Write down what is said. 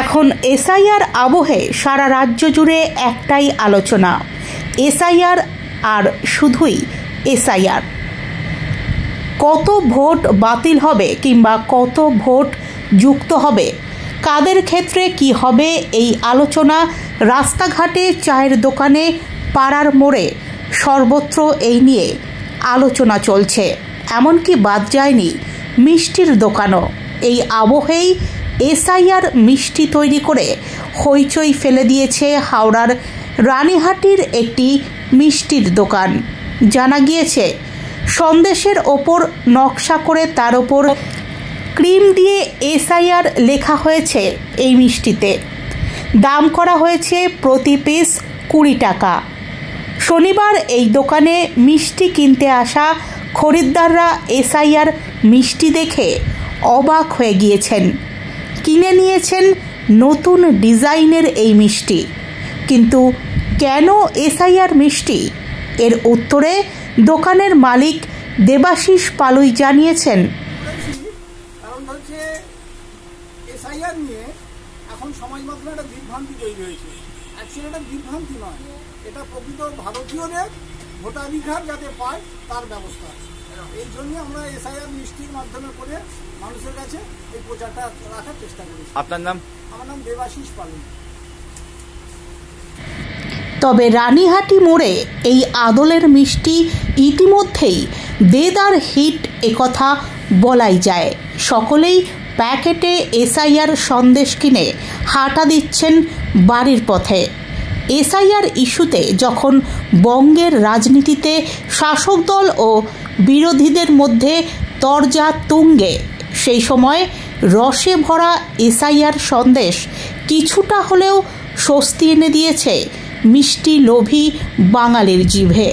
এখন এসআইআর আবহে সারা রাজ্য জুড়ে একটাই আলোচনা, এসআইআর আর শুধুই এসআইআর। কত ভোট বাতিল হবে কিংবা কত ভোট যুক্ত হবে, কাদের ক্ষেত্রে কি হবে, এই আলোচনা রাস্তাঘাটে, চায়ের দোকানে, পাড়ার মোড়ে সর্বত্র এই নিয়ে আলোচনা চলছে। এমনকি বাদ যায়নি মিষ্টির দোকানও। এই আবহেই এসআইআর মিষ্টি তৈরি করে হইচই ফেলে দিয়েছে হাওড়ার রানীহাটির একটি মিষ্টির দোকান। জানা গিয়েছে সন্দেশের ওপর নকশা করে তার ওপর ক্রিম দিয়ে এসআইআর লেখা হয়েছে এই মিষ্টিতে। দাম করা হয়েছে প্রতি পিস 20 টাকা। শনিবার এই দোকানে মিষ্টি কিনতে আসা খরিদ্দাররা এসআইআর মিষ্টি দেখে অবাক হয়ে গিয়েছেন। কিনে নিয়েছেন নতুন ডিজাইনের এই মিষ্টি। কিন্তু কেন এসআইআর মিষ্টি, এর উত্তরে দোকানের মালিক দেবাশিস পালুই জানিয়েছেন, কারণ হচ্ছে এসআইআর নিয়ে এখন সমাজ মাধ্যমে একটা বিভ্রান্তি তৈরি হয়েছে। অ্যাকচুয়ালি এটা বিভ্রান্তি নয়, এটা প্রকৃত ভারতীয়দের ভোটাধিকার যাতে পায় তার ব্যবস্থা। এই জন্য আমরা এসআইআর মিষ্টির মাধ্যমে করে মানুষের কাছে এই প্রচারটা রাখার চেষ্টা করেছি। আপনার নাম? আমার নাম দেবাশিস পালুই। তবে রানীহাটি মোড়ে এই আদলের মিষ্টি ইতিমধ্যেই দেদার হিট একথা বলাই যায়। সকলেই প্যাকেটে এসআইআর সন্দেশ কিনে হাঁটা দিচ্ছেন বাড়ির পথে। এসআইআর ইস্যুতে যখন বঙ্গের রাজনীতিতে শাসক দল ও বিরোধীদের মধ্যে তরজা তুঙ্গে, সেই সময় রসে ভরা এসআইআর সন্দেশ কিছুটা হলেও স্বস্তি এনে দিয়েছে মিষ্টি লোভী বাঙালির জিভে।